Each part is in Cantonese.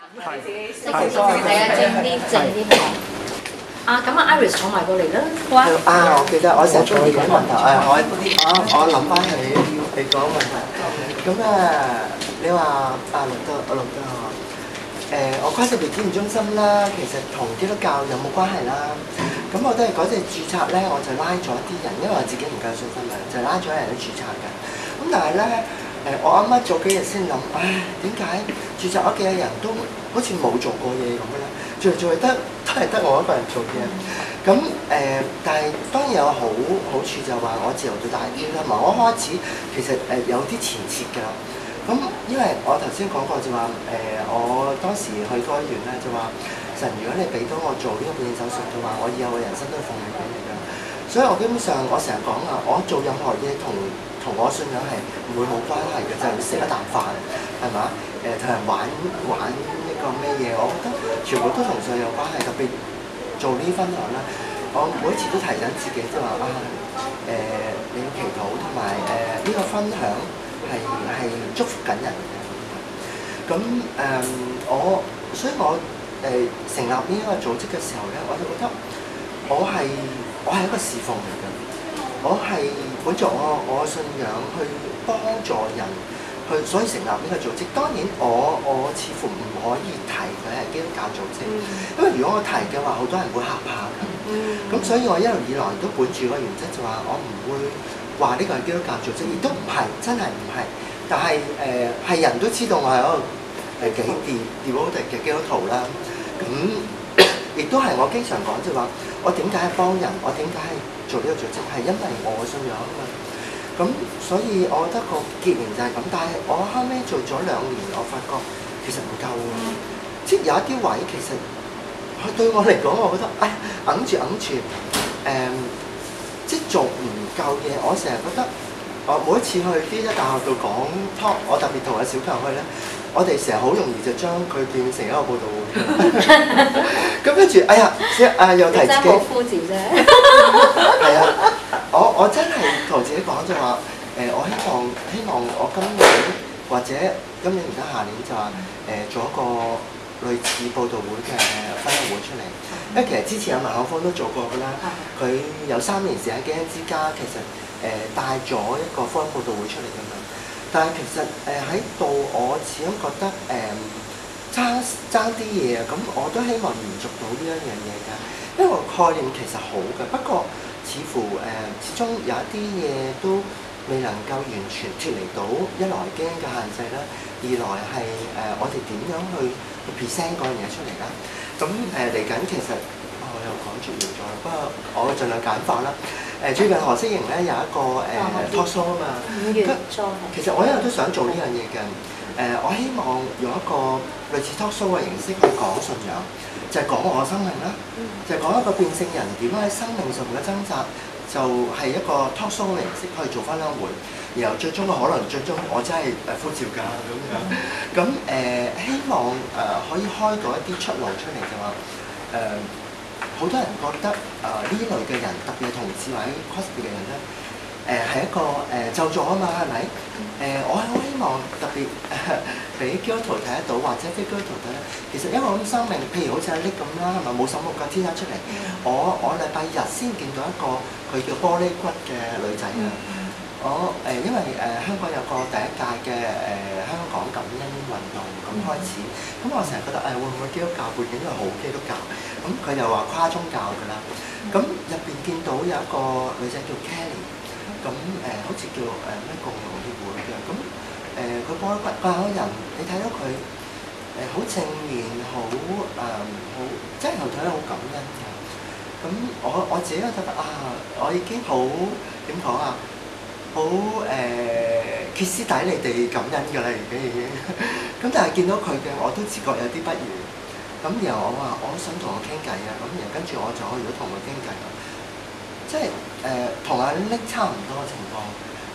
係正啲講。咁Iris 坐埋過嚟啦，好啊。我記得我成日都呢個問題，我諗翻起你講問題。咁你話錄得我跨性別支援中心啦，其實同基督教有冇關係啦？咁我都係嗰陣註冊咧，我就拉咗一啲人，因為我自己唔夠信心啊，就拉咗人去註冊嘅。咁但係咧，我啱啱早幾日先諗，點解註冊咗幾個人都好似冇做過嘢咁嘅咧？做係都係得我一個人做嘅。咁但係當然有好處就話我自由度大啲啦。同埋我開始其實有啲前設㗎啦。咁因為我頭先講過就話我當時去該院咧就話神，如果你俾到我做呢個變性手術嘅話，我以後嘅人生都係奉獻俾你㗎。所以我基本上我成日講我做任何嘢同我信仰係唔會冇關係嘅，就係食一啖飯係嘛？同人玩呢個咩嘢，我覺得全部都同信仰有關係。特別做呢分享啦，我每一次都提醒自己即係話你要祈禱同埋呢個分享係祝福緊人嘅。咁所以我成立呢一個組織嘅時候咧，我就覺得我係一個侍奉嚟嘅，我係本着我嘅信仰去幫助人，所以成立呢個組織。當然我似乎唔可以提佢係基督教組織，因為如果我提嘅話，好多人會嚇怕嘅。咁所以我一路以來都本住個原則，就話我唔會話呢個係基督教組織，亦都唔係，真係唔係。但係係人都知道我係一個幾 devoted 嘅基督徒啦。咁亦都係我經常講，就話我點解係幫人，我點解係做呢個組織，係因為我嘅信仰啊嘛。咁所以我覺得個結論就係咁。但係我後尾做咗2年，我發覺其實唔夠喎。即係有一啲位其實對我嚟講，我覺得揞住即係做唔夠嘢。我成日覺得我每一次去啲大學度講 talk， 我特別同阿小強去咧，我哋成日好容易就將佢變成一個佈道會。咁跟住又提自己。真係好枯燥啫。係啊，我真係同自己講就話我希望我今年或者今年而家下年就話做一個類似佈道會嘅分享會出嚟。因為其實之前有文學坊都做過㗎啦，佢有3年時間基恩之家，其實帶咗一個福音佈道會出嚟㗎嘛。但係其實喺度我始終覺得爭啲嘢啊，咁我都希望延續到呢一樣嘢㗎。因為個概念其實好嘅，不過似乎始終有一啲嘢都未能夠完全脫離到一來基恩嘅限制啦，二來係我哋點樣去 present 嗰樣嘢出嚟啦。咁嚟緊其實我又講住完咗，不過我盡量簡化啦。最近何式凝咧有一個talk show 啊嘛，其實我一路都想做呢樣嘢嘅。我希望用一個類似 talk show 嘅形式去講信仰，就係講我嘅生命啦，就係講一個變性人點樣喺生命上面嘅掙扎，就係一個 talk show 嘅形式去做分享會，然後最終可能我真係呼召㗎咁樣。咁希望可以開到一啲出路出嚟，就話好多人覺得呢類嘅人，特別係同志或者 cosplay 嘅人咧，係一個咒詛啊嘛，係咪？我係好希望特別俾基督徒睇得到，或者非基督徒睇咧。其實因為我咁生命，譬如好似阿 Nick 咁啦，係咪冇手冇腳天生出嚟？我禮拜日先見到一個佢叫玻璃骨嘅女仔啊！因為香港有個第一屆嘅香港感恩運動咁開始，咁我成日覺得會唔會基督教背景因為好基督教，咁佢又話跨宗教㗎啦，咁入邊見到有一個女仔叫 Kelly， 咁好似叫咩共融協會嘅，咁佢玻璃骨人，你睇到佢好正面，好真係睇得好感恩嘅，咁我自己覺得我已經好點講啊？好歇斯底里地感恩㗎啦，已經。咁但係見到佢嘅，我都自覺有啲不如。咁然後我話我想同佢傾偈啊，咁然後跟住我就去咗同佢傾偈啦。即係同阿 Nick 差唔多嘅情況，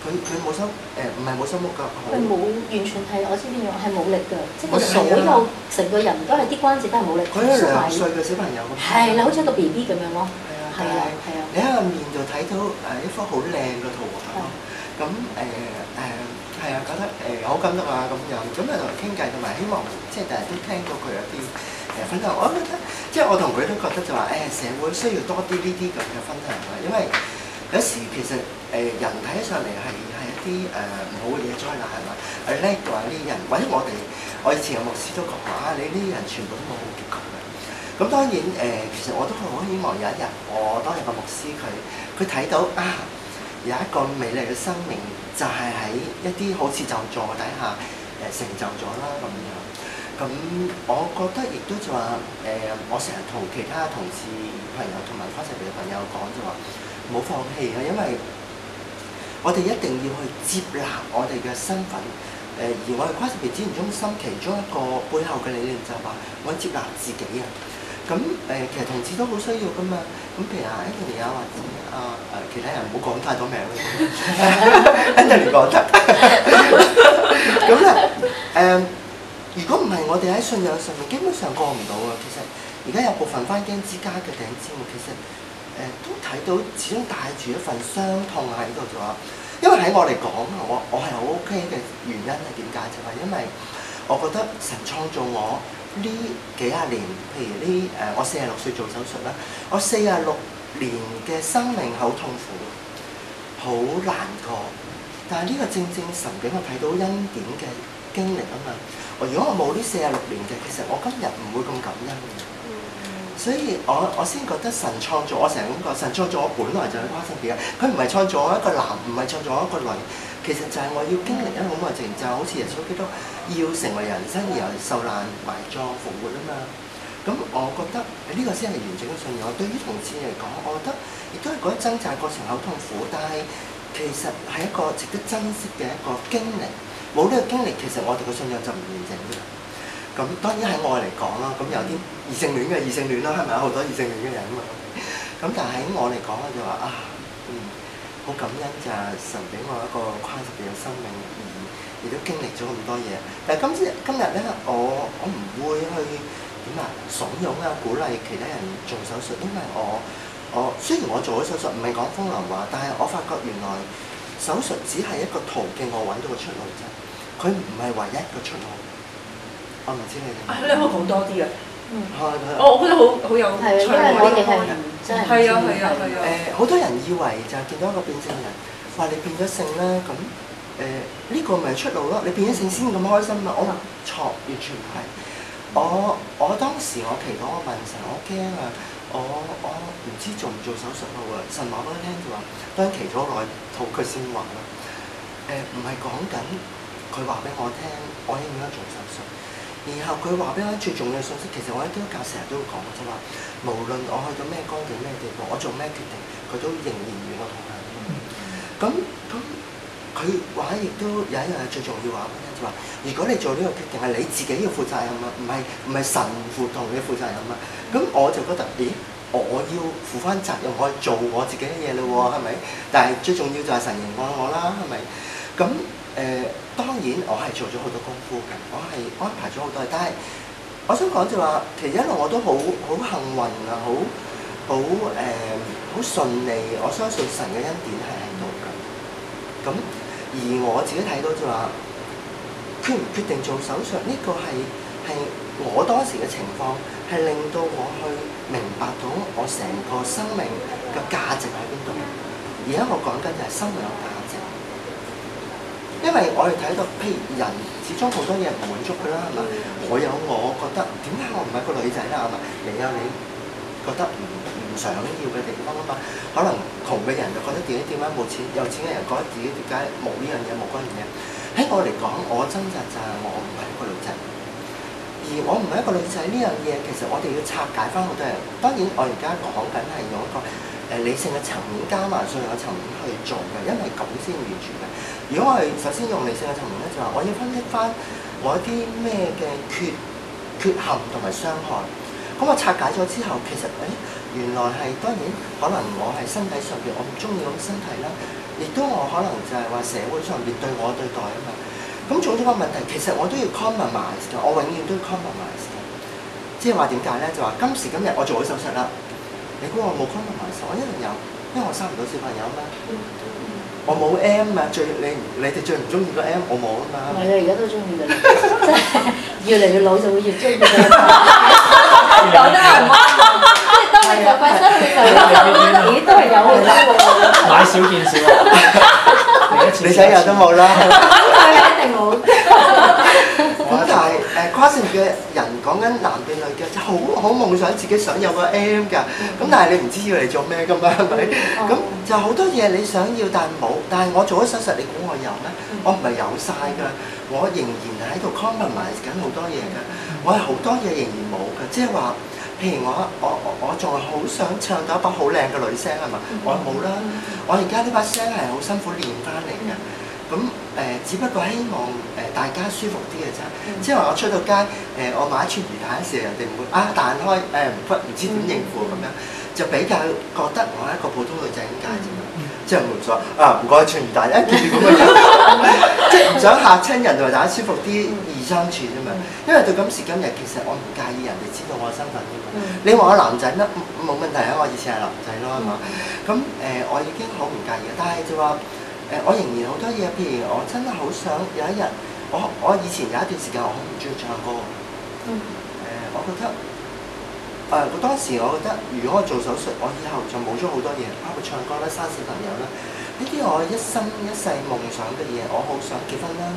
佢冇手唔係冇手冇腳，佢冇完全係我知邊樣係冇力㗎，即係所有成個人都係啲關節都係冇力。佢係2歲嘅小朋友咁。係啦，好似一個 BB 咁樣咯。係啊。你喺個面度睇到一幅好靚嘅圖畫。咁係啊，覺得好感動啊咁樣，咁啊同佢傾偈，同埋希望即係第日都聽到佢有啲分享。我覺得即係我同佢都覺得就話社會需要多啲呢啲咁嘅分享啦，因為有時其實人睇起上嚟係一啲唔好嘅嘢災難係嘛，我哋叻嘅話呢啲人，或者我以前有牧師都講話你呢啲人全部都冇好結局嘅。咁當然其實我都好希望有一日我當日個牧師佢睇到有一個美麗嘅生命，就係喺一啲好似就座底下成就咗啦咁樣。咁我覺得亦都就話我成日同其他同事朋友同埋跨性別嘅朋友講就話唔好放棄啊，因為我哋一定要去接納我哋嘅身份。而我哋跨性別支援中心其中一個背後嘅理念就係話我接納自己啊。咁其實同志都好需要噶嘛。咁譬如Anthony或者其他人唔好講太多名啦。Anthony講得。咁咧如果唔係我哋喺信仰上面，基本上過唔到啊。其實而家有部分返基恩之家嘅弟兄姊妹，其實都睇到始終帶住一份傷痛喺度就話，因為喺我嚟講，我係好 OK 嘅原因係點解？就係因為我覺得神創造我。呢幾廿年，譬如我46歲做手術啦，我46年嘅生命好痛苦，好難過。但係呢個正正神俾我睇到恩典嘅經歷啊嘛。如果我冇呢46年嘅，其實我今日唔會咁感恩嘅。所以我先覺得神創造我成日咁講，神創造我本來就係跨性別嘅，佢唔係創造我一個男，唔係創造我一個女。其實就係我要經歷一個咁嘅情，就好似耶穌基督要成為人生而受難埋葬復活啊嘛。咁我覺得呢個先係完整嘅信仰。對於同志嚟講，我覺得亦都係嗰啲掙扎過程好痛苦，但係其實係一個值得珍惜嘅一個經歷。冇呢個經歷，其實我哋嘅信仰就唔完整嘅。咁當然喺我嚟講啦，咁有啲異性戀嘅異性戀啦，係咪好多異性戀嘅人啊嘛。咁但係喺我嚟講就話好感恩就係神俾我一個跨性別嘅生命，亦都經歷咗咁多嘢。但係今日咧，我唔會去慫恿鼓勵其他人做手術，因為我雖然我做咗手術，唔係講風涼話，但係我發覺原來手術只係一個途徑，我揾到個出路啫，佢唔係唯一一個出路。我唔知你哋。你可以講多啲啊！我覺得好有趣喎！因為我哋係真係係啊！好多人以為就係見到一個變性人，話你變咗性啦，咁呢個咪出路咯？你變咗性先咁開心嘛？我話錯，完全唔係。我當時我祈禱，我問神，我驚啊！我唔知做唔做手術好啊！神話俾我聽就話，當祈禱耐，佢先話啦。唔係講緊佢話俾我聽，我應該做手術。然後佢話俾我最重要嘅信息，其實我喺基督教成日都會講嘅啫嘛。無論我去到咩光景、咩地步，我做咩決定，佢都仍然與我同行。咁佢話亦都有一樣最重要話俾我聽，就話如果你做呢個決定係你自己要負責任啊，唔係神同你負責任啊。咁我就覺得，我要負翻責任，我做我自己嘅嘢嘞喎，係咪？但係最重要就係神認可我啦，係咪？咁當然我係做咗好多功夫嘅，我係安排咗好多嘢，但係我想講就話，其實一路我都好幸運啊，好順利，我相信神嘅恩典係喺度嘅。咁而我自己睇到就話，決唔決定做手術呢個係我當時嘅情況，係令到我去明白到我成個生命嘅價值喺邊度。而家我講緊就係生命嘅價值。因為我哋睇到，譬如人始終好多嘢唔滿足㗎啦，係嘛？我有我覺得點解我唔係個女仔啦，係嘛？你有你覺得唔想要嘅地方啊嘛？可能窮嘅人就覺得自己點解冇錢，有錢嘅人覺得自己點解冇呢樣嘢冇嗰樣嘢。喺我嚟講，我掙扎就係我唔係一個女仔，而我唔係一個女仔呢樣嘢，其實我哋要拆解翻好多嘢。當然，我而家講緊係用一個理性嘅層面加埋信仰嘅層面去做嘅，因為咁先完全嘅。如果我係首先用理性嘅層面咧，就話我要分析翻我一啲咩嘅缺陷同埋傷害。咁我拆解咗之後，其實原來係當然可能我係身體上邊我唔中意咁身體啦，亦都我可能就係話社會上邊對我對待啊嘛。咁種種嘅問題，其實我都要 compromise 嘅，我永遠都要 compromise 嘅。即係話點解咧？就話今時今日我做咗手術啦，你估我冇 compromise？我一定有，因為我生唔到小朋友啊嘛。我冇 M 啊，你哋最唔中意個 M， 我冇啊嘛。唔係啊，而家都中意㗎啦，即係越嚟越老就會越中意㗎啦。講得唔啱，即係當你就快失去就咦都係有嘅啫買少見少啊！你仔日都冇啦。佢一定冇。咁但係跨性別嘅人講緊男變女嘅，就好夢想自己想有個 M 㗎。咁但係你唔知要嚟做咩㗎嘛，係咪？咁就好多嘢你想要但冇，但係我做咗手術，你估我有咩？我唔係有晒㗎，我仍然喺度 compromise 緊好多嘢㗎。我係好多嘢仍然冇㗎，即係話，譬如我仲係好想唱到一把好靚嘅女聲係嘛？我冇啦，我而家呢把聲係好辛苦練翻嚟嘅。咁只不過希望大家舒服啲嘅啫，即係話我出到街我買一串魚蛋嘅時候，人哋唔會彈開唔知點應付咁樣，就比較覺得我係一個普通女仔咁解啫嘛，即係唔會話唔該串魚蛋一見住咁嘅樣，即係唔想嚇親人同埋大家舒服啲易相處啫嘛。因為到今時今日其實我唔介意人哋知道我嘅身份㗎嘛。你話我男仔咧冇問題啊，我以前係男仔咯係嘛。咁我已經好唔介意嘅，但係就話。我仍然好多嘢，譬如我真係好想有一日，我以前有一段時間我好唔中意唱歌。我覺得當時我覺得，如果我做手術，我以後就冇咗好多嘢，包括唱歌啦、生小朋友啦，呢啲我一生一世夢想嘅嘢，我好想結婚啦。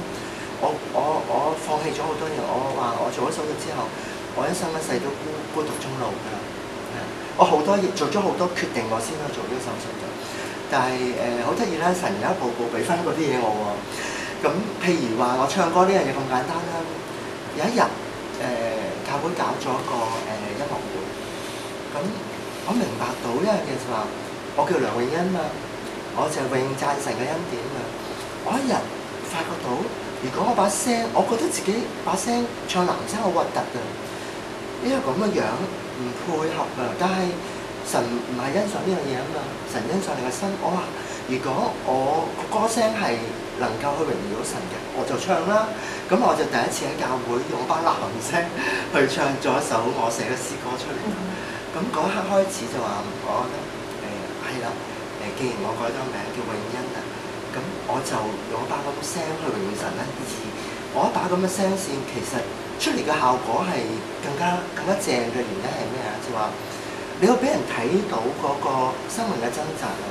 我放棄咗好多嘢，我話我做咗手術之後，我一生一世都孤獨終老㗎啦。我好多嘢做咗好多決定，我先去做呢個手術嘅。但係好得意啦，神有一步步俾翻嗰啲嘢我喎。咁譬如話我唱歌呢樣嘢咁簡單啦。有一日教會搞咗一個音樂會，咁我明白到一樣嘢就話，我叫梁詠欣嘛，我就係永讚神嘅恩典嘛。我一日發覺到，如果我把聲，我覺得自己把聲唱男聲好核突㗎，因為咁嘅樣唔配合㗎，但係。神唔係欣賞呢樣嘢啊嘛，神欣賞你嘅心。我話如果我個歌聲係能夠去榮耀到神嘅，我就唱啦。咁我就第一次喺教會用班男聲去唱咗一首我寫嘅詩歌出嚟。咁嗰一刻開始就話，我覺得係啦。既然我改咗名叫詠欣啊，咁我就用一把咁嘅聲去榮耀神啦。而我一把咁嘅聲線，其實出嚟嘅效果係更加正嘅原因係咩啊？就話。你會俾人睇到嗰個生命嘅掙扎啊，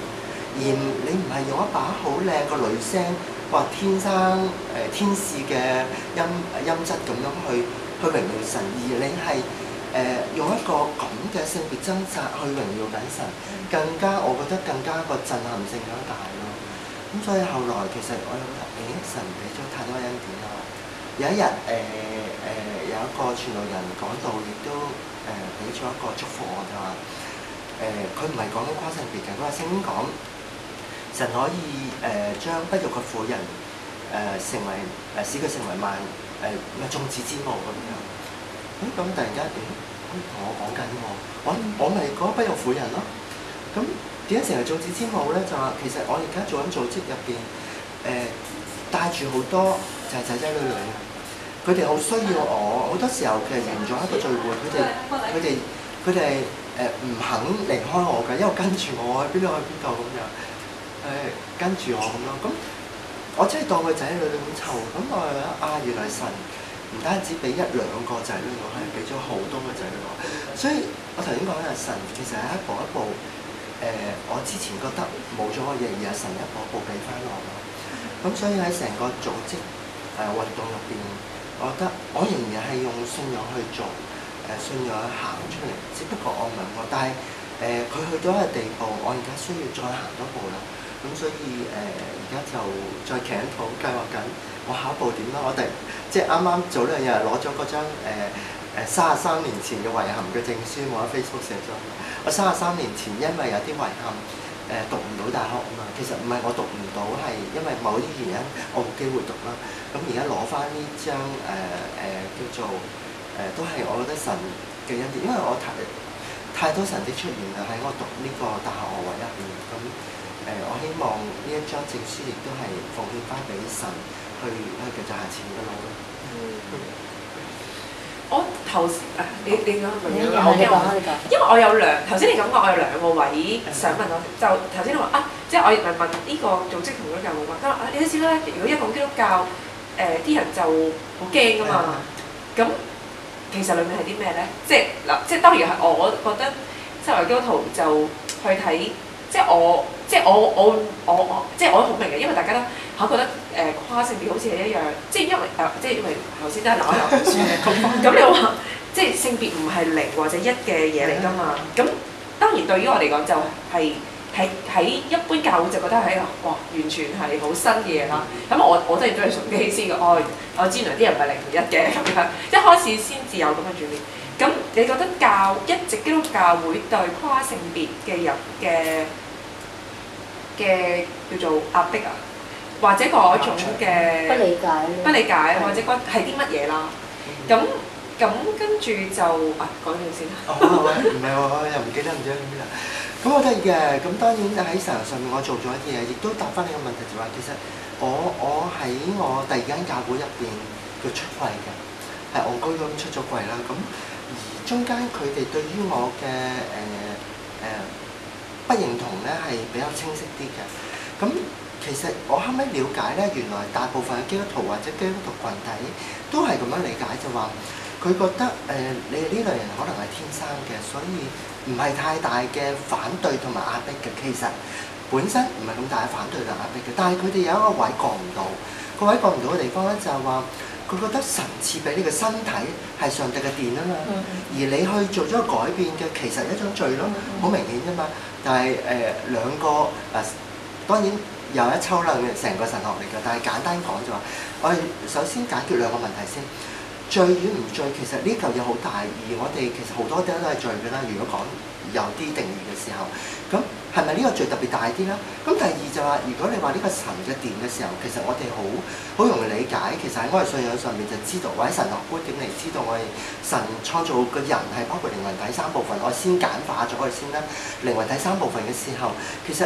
而你唔係用一把好靚嘅女聲，或天生天使嘅音質咁樣去榮耀神，而你係用一個咁嘅性別掙扎去榮耀緊神，我覺得更加個震撼性更加大咯。咁所以後來其實我又覺得，神俾咗太多恩典啦。有一日有一個傳道人講道，亦都。俾咗一個祝福我就話，佢唔係講緊跨性別嘅，佢話聖經講神可以將不育嘅婦人成為使佢成為眾子之母咁樣。咁突然間，同我講緊喎，我咪嗰個不育婦人咯。咁點解成為眾子之母咧？就話其實我而家做緊組織入邊，帶住好多就係仔仔女女。佢哋好需要我，好多時候其實完咗一個聚會，佢哋唔肯離開我嘅，因為跟住我去邊度咁樣，跟住我咁咯。咁我真係當佢仔女咁湊，咁我覺得原來神唔單止俾一兩個仔女我，係俾咗好多個仔女我。所以我頭先講嘅神其實係一步一步，我之前覺得冇咗嘅嘢，而係神一步一步俾翻我咯。咁所以喺成個組織運動入邊。我覺得我仍然係用信仰去做，信仰行出嚟。只不過我唔係我，但係佢去到一個地步，我而家需要再行多步啦。咁所以而家就再企喺度計劃緊，我下一步點啦？我哋即係啱啱做呢樣嘢，攞咗嗰張33年前嘅遺憾嘅證書，我喺 Facebook 寫咗。我33年前因為有啲遺憾，讀唔到大學啊嘛。其實唔係我讀唔到，係因為某啲原因我冇機會讀啦。咁而家攞翻呢張叫做都係我覺得神嘅恩典，因為我太多神蹟出現啦，喺我讀呢個大學學位入邊。咁我希望呢一張證書亦都係奉獻翻俾神去繼續行前嘅路咯。我頭你講你我講你講，因為我有頭先你講過我有兩個位想問我，就頭先你話即係我咪問呢個組織同基督教冇關。佢話你都知啦，如果一講基督教，啲人就好驚㗎嘛。咁其實裡面係啲咩咧？即係當然係我覺得，即係基督徒就去睇，即係我好明嘅，因為大家都覺得跨性別好似係一樣，即係因為頭先都係鬧一鬧書嘅。咁你話即係性別唔係零或者一嘅嘢嚟㗎嘛？咁當然對於我嚟講就係喺一般教會就覺得係哇完全係好新嘅嘢啦。咁我真係都係崇基先嘅，我知原來啲人唔係零同一嘅咁樣，一開始先至有咁嘅轉變。咁你覺得一直基督教會對跨性別嘅人嘅叫做壓迫啊，或者嗰種嘅不理解或者係啲乜嘢啦？咁跟住就講完先啦。唔係喎，又唔記得唔知咩啦。咁我得意嘅，咁當然喺神學上面我做咗一啲嘢，亦都答翻你個問題就話，其實我喺我第二間教會入邊叫出櫃嘅，係戇居咁出咗櫃啦。咁而中間佢哋對於我嘅不認同咧係比較清晰啲嘅。咁其實我後尾了解咧，原來大部分嘅基督徒或者基督徒群體都係咁樣理解，就話佢覺得你哋呢類人可能係天生嘅，所以唔係太大嘅反對同埋壓迫嘅。其實本身唔係咁大嘅反對同壓迫嘅，但係佢哋有一個位過唔到，個位過唔到嘅地方咧就係話佢覺得神賜俾你嘅身體係上帝嘅殿啊嘛，而你去做咗個改變嘅其實係一種罪咯，好明顯啫嘛。但係兩個當然有一抽啦，成個神學嚟㗎。但係簡單講就話，我哋首先解決兩個問題先。罪與唔罪，其實呢嚿嘢好大，而我哋其實好多啲都係罪㗎啦。如果講有啲定義嘅時候，咁係咪呢個罪特別大啲啦？咁第二就話，如果你話呢個神嘅殿嘅時候，其實我哋好容易理解。其實喺我哋信仰上面就知道，或者神學觀點嚟知道，我哋神創造嘅人係包括靈魂體三部分。我先簡化咗佢先啦。靈魂體三部分嘅時候，其實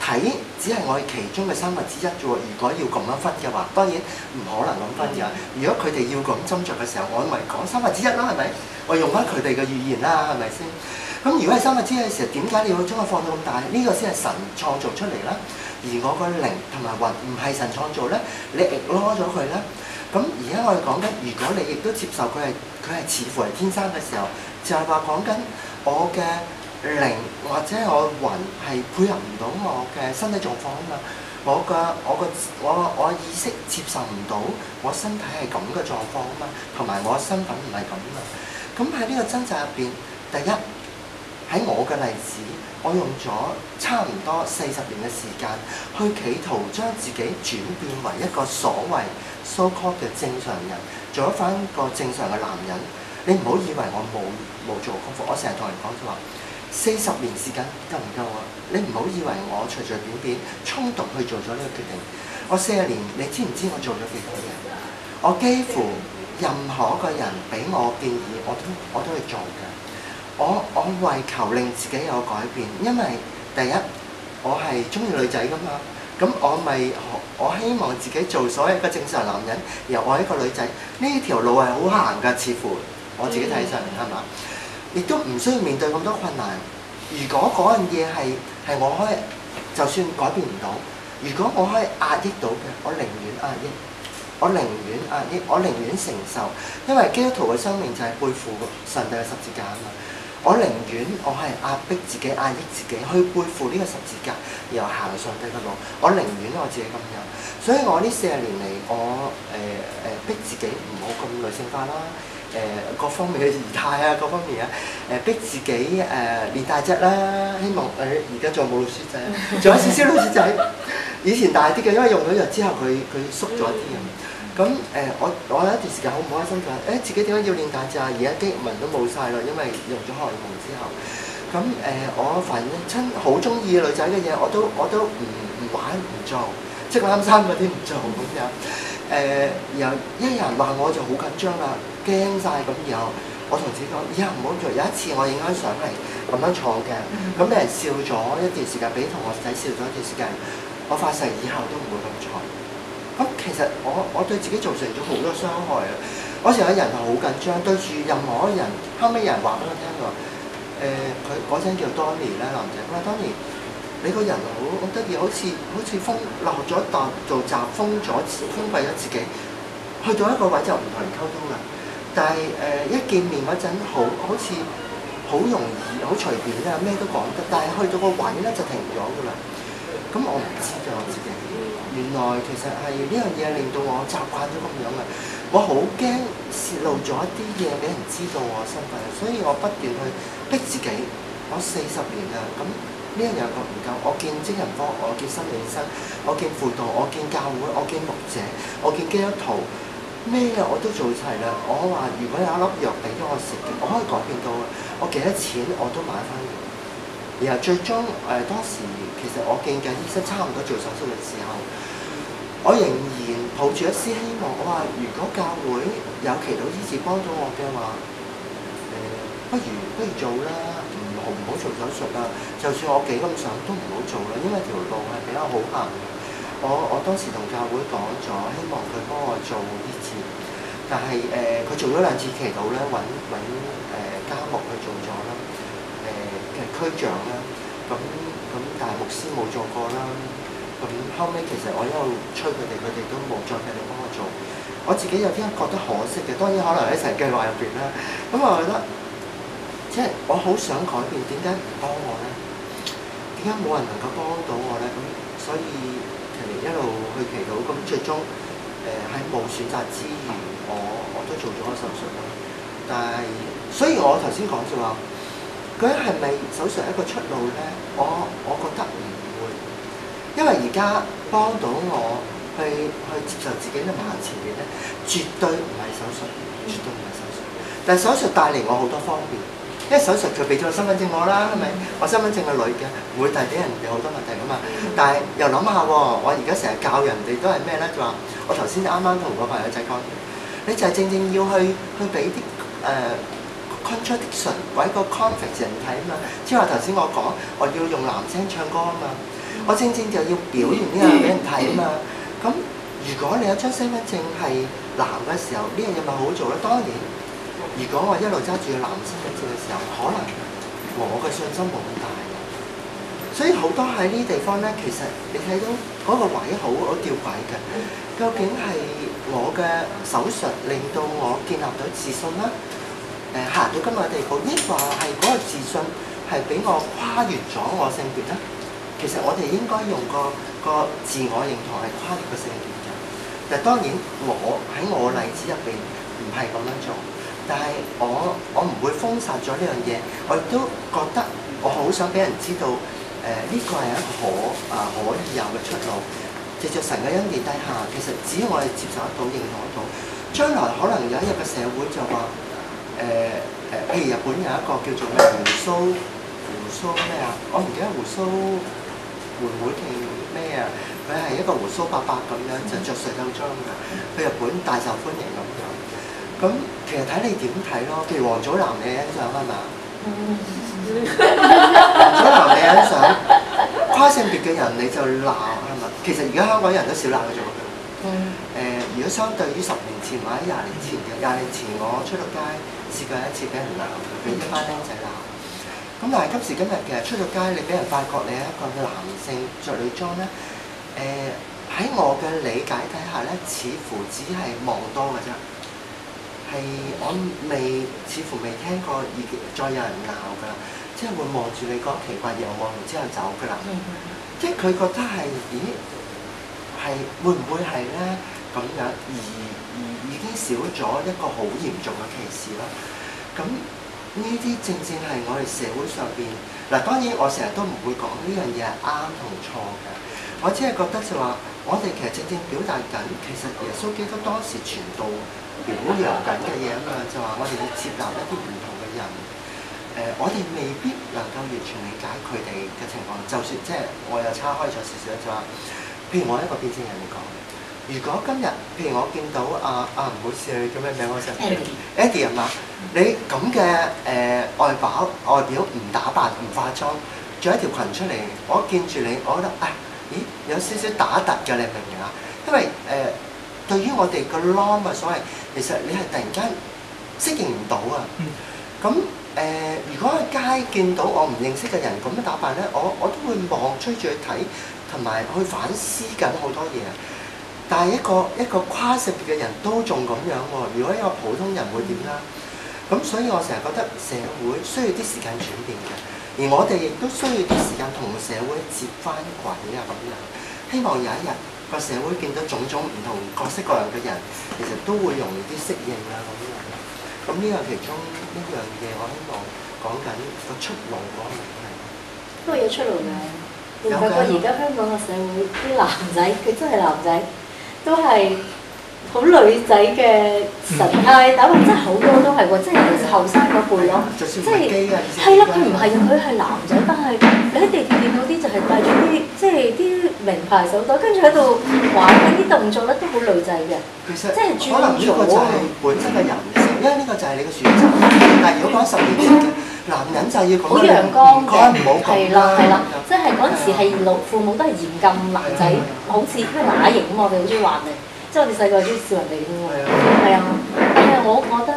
體只係我哋其中嘅1/3啫喎。如果要咁樣分嘅話，當然唔可能咁分㗎。如果佢哋要咁斟酌嘅時候，我咪講1/3啦，係咪？我用翻佢哋嘅語言啦，係咪先？咁如果係1/3嘅時候，點解你要將佢放到咁大？呢個先係神創造出嚟啦。而我個靈同埋魂唔係神創造咧，你ignore咗佢啦。咁而家我哋講緊，如果你亦都接受佢係似乎係天生嘅時候，就係話講緊我嘅靈或者我魂係配合唔到我嘅身體狀況啊嘛，我意識接受唔到我身體係咁嘅狀況啊嘛，同埋我身份唔係咁啊嘛。咁喺呢個掙扎入邊，第一喺我嘅例子，我用咗差唔多40年嘅時間去企圖將自己轉變為一個所謂 so called 嘅正常人，做翻個正常嘅男人。你唔好以為我冇做功課，我成日同人講就話。40年時間夠唔夠啊？你唔好以為我隨隨便衝動去做咗呢個決定。我40年，你知唔知我做咗幾多嘢？我幾乎任何個人俾我建議，我都去做嘅。我為求令自己有改變，因為第一我係中意女仔噶嘛，咁我希望自己做所有一個正常男人，然後我係一個女仔，呢條路係好行㗎，似乎我自己睇上嚟係嘛？亦都唔需要面對咁多困難。如果嗰樣嘢係我可以，就算改變唔到，如果我可以壓抑到嘅，我寧願壓抑，我寧願承受，因為基督徒嘅生命就係背負上帝嘅十字架啊嘛。我寧願我係壓迫自己、壓抑自己，去背負呢個十字架，然後行上帝嘅路。我寧願我自己咁樣。所以我呢40年嚟，我逼自己唔好咁女性化啦。各方面嘅儀態啊，各方面啊，逼自己練大隻啦，希望而家仲有冇老鼠仔，仲有少少老鼠仔。以前大啲嘅，因為用咗藥之後佢縮咗啲咁。我有一段時間好唔開心就係自己點解要練大隻啊？而家肌肉紋都冇晒啦，因為用咗荷爾蒙之後。咁我凡親好中意女仔嘅嘢，我都唔玩唔做，即係啱衫嗰啲唔做咁樣。然後一有人話我就好緊張啦。驚晒咁，然後我同自己講：以後唔好做。有一次我影張相係咁樣坐嘅，咁俾人笑咗一段時間，俾同學仔笑咗一段時間。我發誓以後都唔會咁坐。咁其實我對自己造成咗好多傷害啊！我成個人係好緊張，對住任何一個人。後尾有人話俾我聽話，佢嗰陣叫 Donny 咧，男仔，佢話 Donny，你個人好得意，好似封落咗一檔做閘，封閉咗自己，去到一個位就唔同人溝通啦。但係一見面嗰陣好似好容易，好隨便啊，咩都講得。但係去到個位咧就停咗㗎啦。咁我唔知㗎我自己，原來其實係呢樣嘢令到我習慣咗咁樣啊！我好驚泄露咗一啲嘢俾人知道我身份，所以我不斷去逼自己。我40年啦，咁呢一樣我唔夠。我見精神科，我見心理醫生，我見輔導，我見教會，我見牧者，我見基督徒，咩我都做齊啦。我話如果有一粒藥俾咗我食嘅，我可以改變到我幾多錢我都買翻嚟。然後最終當時其實我見緊醫生差唔多做手術嘅時候，我仍然抱住一絲希望。我話如果教會有祈禱醫治幫到我嘅話，不如做啦，唔好做手術啦。就算我幾咁想都唔好做啦，因為條路係比較好行嘅。我當時同教會講咗，希望佢幫我做醫治，但係佢做咗2次祈禱咧，揾家牧去做咗啦。區長啦，咁但係牧師冇做過啦。咁後尾其實我一路催佢哋都冇再繼續幫我做。我自己有啲覺得可惜嘅，當然可能喺成計劃入邊啦。咁我覺得即係我好想改變，點解唔幫我咧？點解冇人能夠幫到我咧？咁所以其實一路去祈禱，咁最終喺冇選擇之餘，我都做咗個手術啦。但係所以我頭先講就話，究竟係咪手術一個出路咧？我覺得唔會，因為而家幫到我去接受自己嘅盲前面咧，絕對唔係手術，絕對唔係手術。但係手術帶嚟我好多方便，因為手術佢俾咗個身份證我啦，係咪？我身份證係女嘅，唔會帶俾人哋好多問題噶嘛。但係又諗下喎，我而家成日教人哋都係咩咧？就話我頭先啱啱同個朋友仔講，你就係正要去俾啲contradiction 或者個 conflict 人睇啊嘛，即係話頭先我講我要用男聲唱歌啊嘛，我正就要表現呢樣俾人睇啊嘛。咁如果你有張身份證係男嘅時候，呢樣嘢咪好做咧？當然，如果我一路揸住個男身份證嘅時候，可能我嘅信心冇咁大。所以好多喺呢啲地方咧，其實你睇到嗰個位好吊詭嘅。究竟係我嘅手術令到我建立到自信啦？行到今日嘅地步，抑或係嗰個自信係俾我跨越咗我性別咧？其實我哋應該用個自我認同係跨越個性別嘅。但係當然我喺我嘅例子入邊唔係咁樣做，但係我唔會封殺咗呢樣嘢，我亦都覺得我好想俾人知道，呢個係一個可以有嘅出路。藉著神嘅恩典底下，其實只要我哋接受得到、認同得到，將來可能有一日嘅社會就話。譬如日本有一個叫做咩胡鬚咩啊？我唔記得胡鬚妹妹定咩啊？佢係一個胡鬚伯伯咁樣，就着睡覺裝嘅，去日本大受歡迎咁樣。咁其實睇你點睇咯。譬如王祖藍你欣賞係嘛？王祖藍你欣賞跨性別嘅人你就鬧係嘛？其實而家香港人都少鬧佢做嘅。如果相對於10年前或者20年前嘅，20年前我出到街試過一次俾人鬧，俾一班僆仔鬧。咁但係今時今日其實出到街，你俾人發覺你係一個男性着女裝咧，喺我嘅理解底下咧，似乎只係望多嘅啫。係我似乎未聽過再有人鬧㗎，即係會望住你講奇怪嘢，望完之後走㗎啦。即係佢覺得係，咦？係會唔會係咧咁樣而已經少咗一個好嚴重嘅歧視啦？咁呢啲正係我哋社會上邊嗱，當然我成日都唔會講呢樣嘢係啱同錯嘅，我只係覺得就話我哋其實正表達緊，其實耶穌基督當時傳道表揚緊嘅嘢啊嘛，就話我哋要接納一啲唔同嘅人。我哋未必能夠完全理解佢哋嘅情況，就算即係我又叉開咗少少就話。譬如我一個變性人嚟講，如果今日譬如我見到唔好意思，你叫咩名？我想 Eddie 係嘛？你咁嘅外表唔打扮唔化妝，着一條裙出嚟，我見住你，我覺得咦有少少打突嘅，你明唔明啊？因為對於我哋個 norm 啊，所謂其實你係突然間適應唔到啊。咁如果喺街見到我唔認識嘅人咁樣打扮咧，我都會望追住去睇，同埋去反思緊好多嘢。但係一個跨性別嘅人都仲咁樣喎，如果一個普通人會點啦？咁所以我成日覺得社會需要啲時間轉變嘅，而我哋亦都需要啲時間同社會接翻軌啊咁樣。希望有一日個社會見到種種唔同各式各樣嘅人，其實都會容易啲適應啊咁樣。咁呢個其中一樣嘢，我希望講緊個出路嗰個問題。都有出路㗎。你發覺而家香港嘅社會啲男仔，佢真係男仔，都係好女仔嘅神態，打扮真係好多都係喎，即係尤其是後生嗰輩咯。就算唔即係係基啊，係啦，佢唔係佢係男仔，但係你喺地鐵見到啲就係戴住啲即係啲名牌手袋，跟住喺度玩緊啲動作咧，都好女仔嘅。其實即係轉可能呢個就係本身嘅人性，因為呢個就係你嘅選擇。但係如果講10年前嘅男人就要咁好陽光嘅，唔好咁係啦係啦，即係嗰陣時係老父母都係嚴禁男仔，好似因為乸型咁，我哋好中意話你，即係我哋細個中意笑人哋嘅喎，係啊。但係我覺得，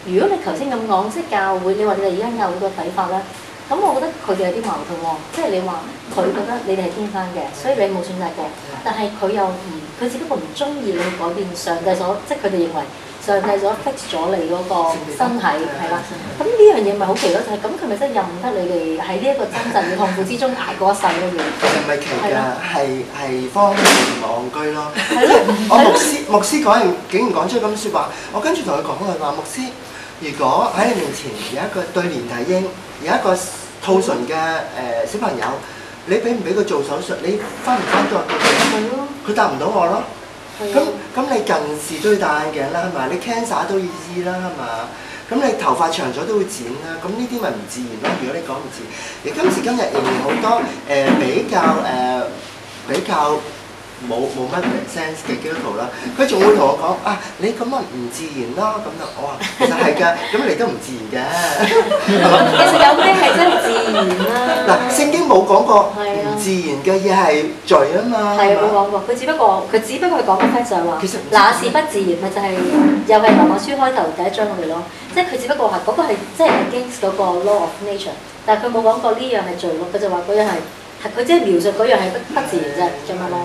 如果你頭先咁講，即係教會，你話你哋而家有好多睇法啦，咁我覺得佢哋有啲矛盾喎，即係你話佢覺得你哋係天生嘅，所以你冇選擇嘅，但係佢又唔，佢只不過唔中意你去改變上帝所，即係佢哋認為。上帝所 fix 咗你嗰個身體係啦，咁呢樣嘢咪好奇咯？就係咁，佢咪真係任得你哋喺呢一個掙扎與痛苦之中捱過一世咯？要其實唔係奇㗎，係荒謬同戇居咯。係咯，我牧師講完竟然講出咁説話，我跟住同佢講佢話牧師，如果喺你面前有一個對連體嬰，有一個兔唇嘅小朋友，你俾唔俾佢做手術？你翻唔翻到佢？係咯，佢答唔到我咯。係咁你近視都要戴眼鏡啦，係咪？你 cancer 都要醫啦，係嘛？咁你頭髮長咗都會剪啦，咁呢啲咪唔自然咯？如果你講唔自然，而今時今日仍然好多比較冇乜 sense 嘅基督徒啦，佢仲會同我講啊，你咁啊唔自然咯，咁就我話其實係㗎，咁你都唔自然嘅。其實有咩係真係自然啦？嗱，聖經冇講過唔自然嘅嘢係罪啊嘛。係啊，冇講過，佢只不過係講一 fact 就係話，其實那是不自然，咪就係又係羅馬書開頭第一章嗰度咯，即係佢只不過係嗰個係即係 against 嗰個 law of nature，但係佢冇講過呢樣係罪咯，佢就話嗰樣係佢即係描述嗰樣係不自然啫，咁樣咯。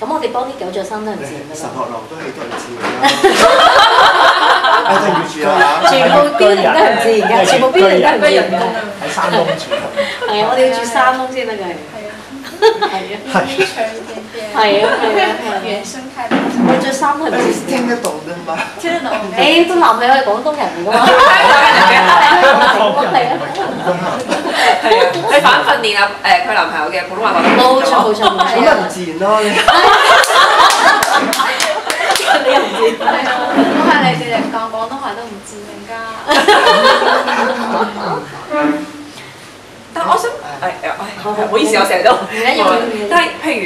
咁我哋幫啲狗着衫都係唔自然㗎神學啦。樓都係都係唔自然啦。對唔住啊！全部 building 都係唔自然㗎，全部 building 都係唔自然㗎。喺山窿住。係啊，我哋要住山窿先得㗎。係啊。係啊。原生態的。我着衫都係唔自然。聽得懂㗎嘛？聽得懂。誒，都男仔係廣東人嚟㗎嘛？係啊。係啊，佢反訓練啊佢男朋友嘅普通話學。冇錯。咁咪唔自然咯？你又唔知？我係你哋講廣東話都唔自然㗎。但我想唔好意思，我成日都唔緊要。但係譬如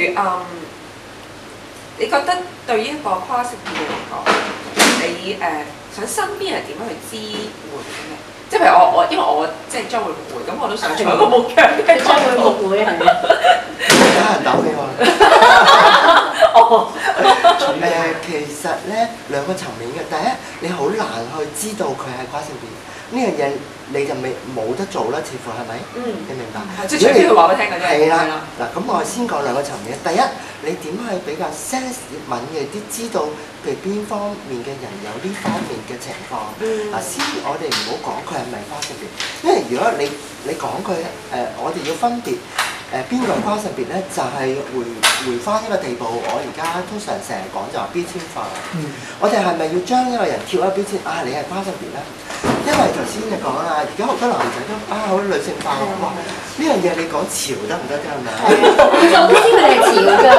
你覺得對於一個跨性別嚟講，你想身邊人點樣去支援嘅？即係譬如我因為我即係將會牧會，咁我都想做一個牧養嘅。你將會牧會係咪？有人打俾我。哦。其實咧兩個層面嘅，第一你好難去知道佢係跨性別呢樣嘢，你就冇得做啦，似乎係咪？你明白？即係除非佢話俾你聽嘅啫。係啦。嗱，咁我先講兩個層面。第一，你點去比較 sensitive 敏嘅啲，知道譬如邊方面嘅人有呢方面嘅情況。先我哋唔好講佢係咪跨性別，因為如果你講佢我哋要分別。邊個係跨性別咧？就係回翻一個地步，我而家通常成日講就話標籤化。我哋係咪要將一個人貼一個標籤啊？你係跨性別咧？因為頭先你講啦，而家好多男仔都好女性化喎。呢樣嘢你講潮得唔得啫？係咪？其實我都知佢哋係潮㗎，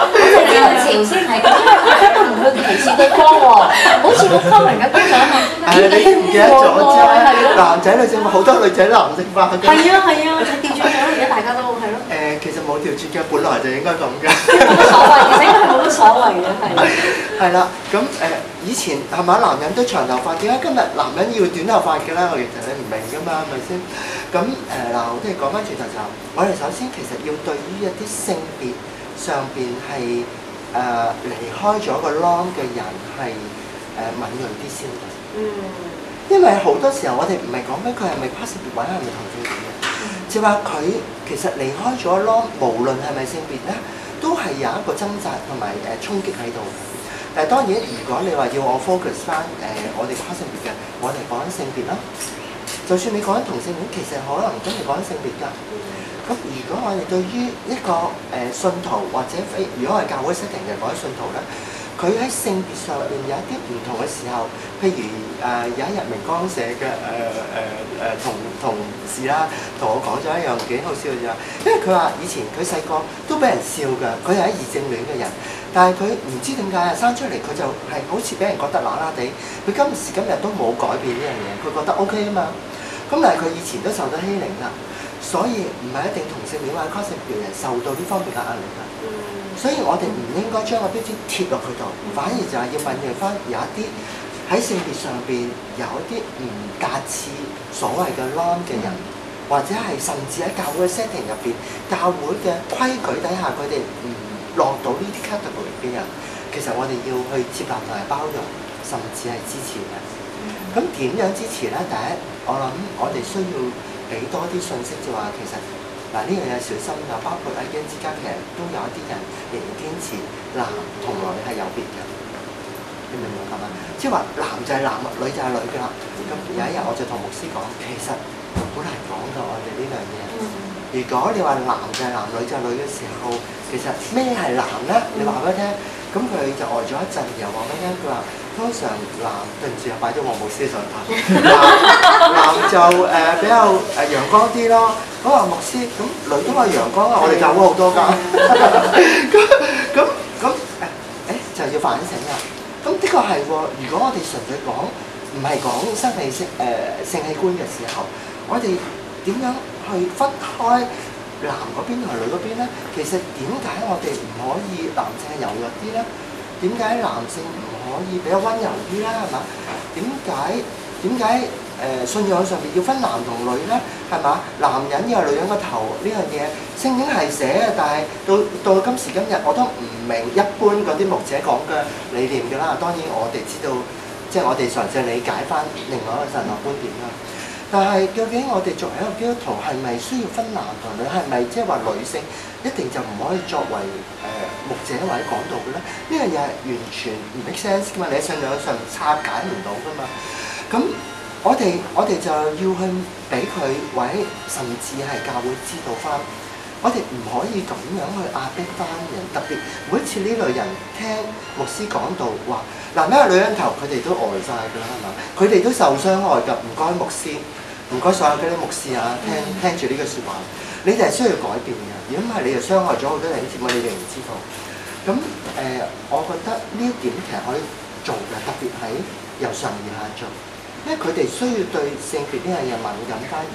我就知佢潮先係，因為大家都唔去歧視對方喎，好似好 common 嘅觀想啊。你唔記得咗啫？男仔女性化，好多女仔男性化嘅。係啊，調轉咗，而家大家都係咯。其實冇調轉嘅，本來就應該咁嘅。冇乜所謂，其實應該係冇乜所謂嘅，係。係啦，咁以前係咪男人都長頭髮，點解今日男人要短頭髮嘅咧？其實你唔明㗎嘛，係咪先？咁嗱，我哋講翻轉頭就，我哋首先其實要對於一啲性別上邊係離開咗個 norm 嘅人係敏鋭啲先嘅。因為好多時候我哋唔係講緊佢係咪 positive 或者係咪同性戀嘅，就話佢其實離開咗 norm，無論係咪性別咧，都係有一個掙扎同埋衝擊喺度。但係當然，如果你話要我 focus 翻我哋跨性別嘅，我哋講緊性別啦。就算你講緊同性戀，其實可能真係講緊性別㗎。咁如果我哋對於一個信徒或者如果係教會 setting 嘅講緊信徒咧，佢喺性別上邊有一啲唔同嘅時候，譬如有一日明光社嘅同事啦，同我講咗一樣幾好笑嘅嘢，因為佢話以前佢細個都俾人笑㗎，佢係異性戀嘅人，但係佢唔知點解生出嚟佢就係好似俾人覺得乸乸地，佢今時今日都冇改變呢樣嘢，佢覺得 OK 啊嘛。咁但係佢以前都受到欺凌啦，所以唔係一定同性戀或者跨性別人受到呢方面嘅壓力㗎。所以我哋唔應該將個標籤貼落佢度，反而就係要問佢翻有一啲喺性別上邊有一啲唔達似所謂嘅 norm 嘅人，或者係甚至喺教會嘅 setting 入邊，教會嘅規矩底下佢哋唔落到呢啲 category 嘅人，其實我哋要去接納同埋包容，甚至係支持嘅。咁點樣支持咧？第一，我諗我哋需要俾多啲信息，就話其實嗱呢樣嘢小心㗎，包括喺基恩之家，其實都有一啲人仍然堅持男同女係有別嘅，你明唔明白嘛？即係話男就係男，女就係女㗎啦。咁有一日我就同牧師講，其實好難講㗎，我哋呢樣嘢。如果你話男就係男，女就係女嘅時候，其實咩係男咧？你話俾佢聽，咁佢就呆咗一陣，然後話俾佢聽，佢話通常男對唔住啊，擺咗黃牧師上台，男就比較陽光啲咯。我話牧師，咁女都係陽光啊，我哋教會好多㗎。咁就要反省啦。咁的確係喎，如果我哋純粹講唔係講生理性器官嘅時候，我哋點樣去分開男嗰邊同女嗰邊咧？其實點解我哋唔可以男性係柔弱啲咧？點解男性唔可以比較温柔啲咧？係嘛？點解信仰上面要分男同女咧？係嘛？男人要係女人個頭呢樣嘢，聖經係寫嘅，但係到今時今日我都唔明一般嗰啲牧者講嘅理念㗎啦。當然我哋知道，即係我哋嘗試理解翻另外一個神學觀點啦。但係究竟我哋作為一個基督徒係咪需要分男同女？係咪即係話女性一定就唔可以作為牧者或者講道嘅咧？呢樣嘢係完全唔 make sense 㗎嘛！你喺信仰上拆解唔到㗎嘛？咁我哋就要去俾佢，或者甚至係教會知道翻，我哋唔可以咁樣去壓迫翻人。特別每一次呢類人聽牧師講道話男人係女人頭，佢哋都呆晒㗎啦，係嘛？佢哋都受傷害㗎。唔該牧師，唔該所有嗰啲牧師啊，聽住呢句説話，你哋係需要改變嘅。如果唔係，你就傷害咗好多弟兄姊妹，你哋唔知道。咁我覺得呢一點其實可以做嘅，特別喺由上而下做。因為佢哋需要對性別呢樣嘢敏感翻，而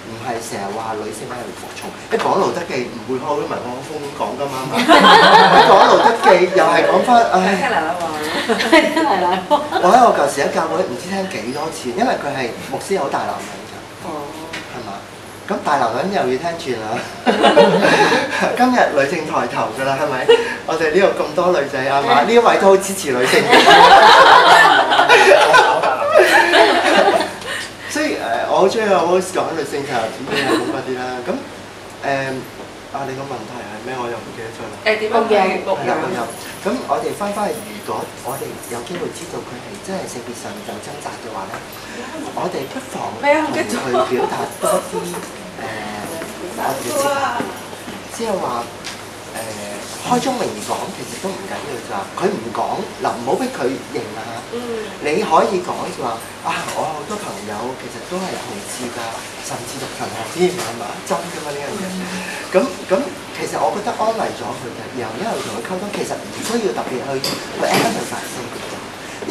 唔係成日話女性係服從。一講路德記唔會開文學風險講㗎嘛，一講路德記又係講翻，唉，聽嚟啦話，我喺我舊時喺教會唔知聽幾多次，因為佢係牧師好大男人㗎，係嘛？咁大男人又要聽住啦。今日女性抬頭㗎啦，係咪？我哋呢度咁多女仔係嘛？呢一位都好支持女性。所以我好中意我 host 講女性就點樣咁嗰啲啦。咁你個問題係咩？我又唔記得咗啦。點樣嘅牧養？咁我哋翻去，如果我哋有機會知道佢係真係性別上有掙扎嘅話咧，我哋不妨同佢表達多啲我哋嘅接納，即係話開宗明義講，其實都唔緊要咋。佢唔講嗱，唔好逼佢認啊。你可以講就話我好多朋友其實都係同志㗎，甚至讀神學添，係嘛？真㗎嘛呢樣嘢。咁其實我覺得安慰咗佢嘅，然後一路同佢溝通，其實唔需要特別去 emphasize 性別嘅，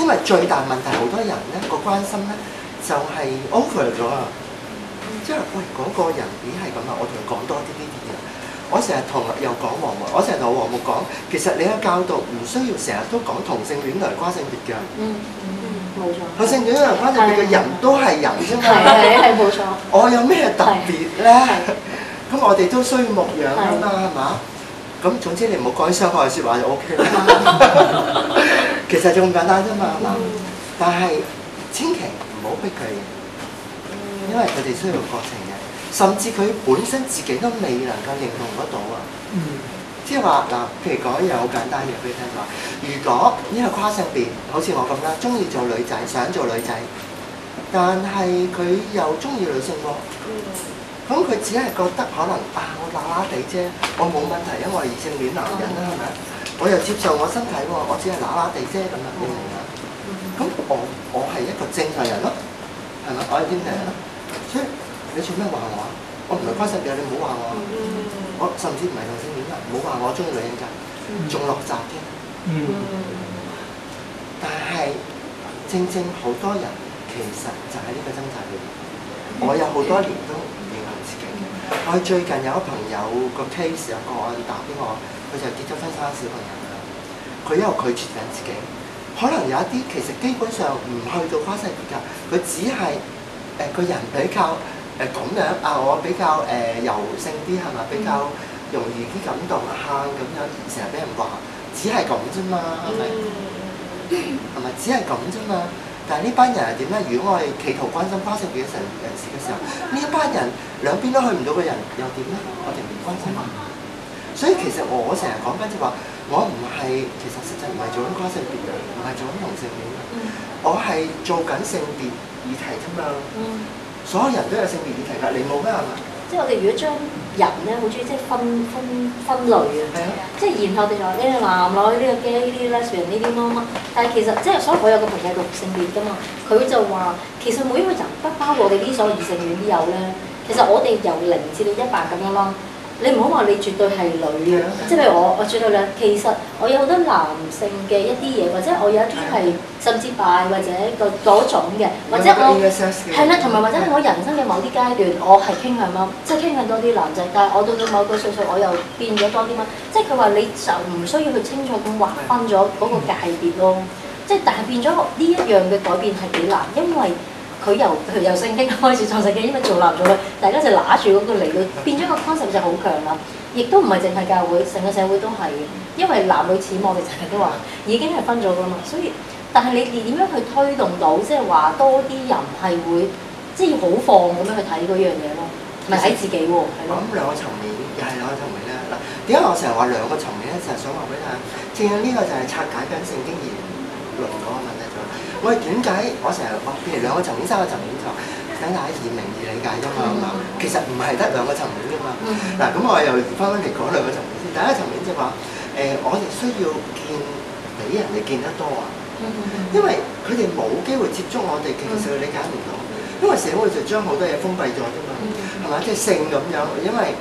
因為最大問題好多人咧個關心咧就係 over 咗啊。即係喂嗰個人係咁啊，我同佢講多啲呢啲嘢。我成日同又講黃牧，我成日同黃牧講，其實你嘅教導唔需要成日都講同性戀同跨性別嘅。冇錯。同性戀同跨性別嘅人都係人啫嘛。係冇錯。我有咩特別咧？咁我哋都需要牧養啊嘛，係嘛？咁總之你唔好講傷害嘅説話就 O K 啦。其實就咁簡單啫嘛，係嘛？但係千祈唔好逼佢，因為佢哋需要過程嘅，甚至佢本身自己都未能夠認同得到啊。即係話嗱，譬如講一樣好簡單嘅俾你聽話，如果呢個跨性別，好似我咁啦，中意做女仔，想做女仔，但係佢又中意女性喎，咁佢只係覺得可能我乸乸地啫，我冇問題，因為我係異性戀男人啦，係咪？我又接受我身體喎，我只係乸乸地啫咁樣，你明唔明啊？咁我係一個正常人咯，係咪？我係正常人咯，所以你做咩話我啊？我唔係跨性別，你唔好話我。我甚至唔係同性戀啊，唔好話我中意女人㗎，仲落閘添。但係正好多人其實就喺呢個掙扎裏面。我有好多年都唔認同自己嘅。我最近有一個朋友個 case 有個案打俾我，佢就結咗婚生小朋友啦。佢一路拒絕緊自己，可能有一啲其實基本上唔去到跨性別㗎，佢只係個人比較。咁樣我比較柔性啲係咪？比較容易啲感動喊咁樣，成日俾人話，只係咁啫嘛，係咪？係咪？只係咁啫嘛。但係呢班人係點咧？如果我哋企圖關心跨性別人士嘅時候，呢一班人兩邊都去唔到嘅人又點咧？我哋唔關心。所以其實我成日講緊就話，我唔係其實實際唔係做緊跨性別嘅，唔係做緊同性戀嘅，我係做緊性別議題啫嘛。所有人都有性別議題㗎，你冇咩係嘛？即係我哋如果將人咧好中意即係分類啊，即係然後我哋就話呢個男女呢個 gay 呢啲 lesbian 呢啲乜乜，但係其實即係所以我有個朋友係同性戀㗎嘛，佢就話其實每一個人不包括我哋呢所有異性戀都有咧，其實我哋由0至到100咁樣啦。你唔好話你絕對係女嘅，即係譬如我絕對女，其實我有好多男性嘅一啲嘢，或者我有一啲係甚至拜或者嗰種嘅，或者我係啦，同埋或者我人生嘅某啲階段，我係傾向乜，即係傾向多啲男仔，但係我到咗某個歲數，我又變咗多啲乜，即係佢話你就唔需要去清楚咁劃分咗嗰個界別咯，即係但係變咗呢一樣嘅改變係幾難，因為。佢由聖經開始創世記，因為做男做女，大家就揦住嗰個嚟到，變咗個 concept 就好強啦。亦都唔係淨係教會，成個社會都係嘅。因為男女似我哋成日都話已經係分咗㗎嘛，所以但係你點樣去推動到，即係話多啲人係會即係要好放咁樣去睇嗰樣嘢咯，同埋睇自己喎，係咯。咁兩個層面又係兩個層面啦。嗱，點解我成日話兩個層面咧？就係想話俾你聽，正係呢個就係拆解緊聖經言論嗰個問題就係。喂，點解我成日話，譬如兩個層面、3個層面就等大家易明易理解啫嘛？其實唔係得兩個層面㗎嘛。嗱，咁我又翻嚟講兩個層面先。第一個層面就話，我哋需要俾人哋見得多啊。因為佢哋冇機會接觸我哋，其實佢理解唔到。因為社會就將好多嘢封閉咗啫嘛，係咪？即係性咁樣，因為。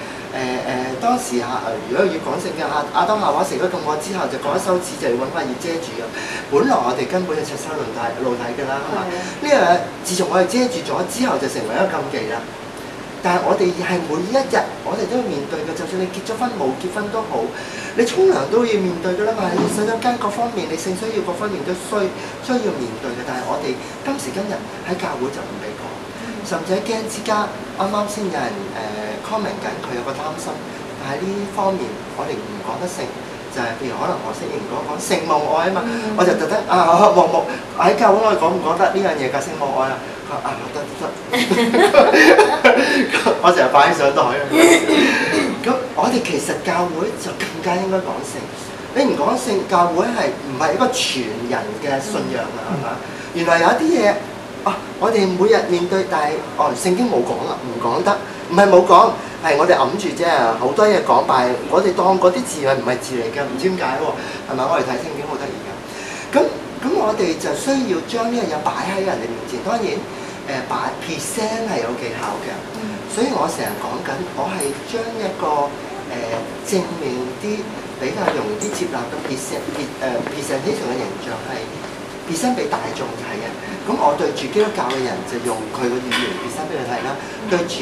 當時如果要講性嘅亞當夏娃食咗禁果之後，就覺得羞恥，就要揾塊葉遮住嘅。本來我哋根本就赤身露體㗎啦，係嘛？呢樣自從我哋遮住咗之後，就成為一個禁忌啦。但係我哋係每一日，我哋都要面對嘅。就算你結咗婚冇結婚都好，你沖涼都要面對㗎啦嘛。你洗手間各方面，你性需要各方面都需要面對嘅。但係我哋今時今日喺教會就唔俾講。甚至喺基恩之家，啱啱先有人comment 緊，佢有個擔心，但係呢方面我哋唔講得性，就係、是、譬如可能我適應講性母愛啊嘛，我就特登望木喺教會我哋講唔講得呢樣嘢㗎性母愛啊？佢話得，我成日擺上台啊。咁我哋其實教會就更加應該講性，你唔講性，教會係唔係一個全人嘅信仰啊？係嘛？原來有一啲嘢。我哋每日面對，但係聖經冇講啦，唔講得，唔係冇講，係我哋揞住啫，好多嘢講，但係我哋當嗰啲字係唔係字嚟嘅，唔知點解喎，係咪？我哋睇聖經好得意㗎，咁我哋就需要將呢樣嘢擺喺人哋面前，當然擺 present 係有技巧嘅，所以我成日講緊，我係將一個正面啲、比較容易啲接納嘅 presentation 嘅形象係。present 俾大眾睇嘅，咁我對住基督教嘅人就用佢個語言 present 俾佢睇啦。對住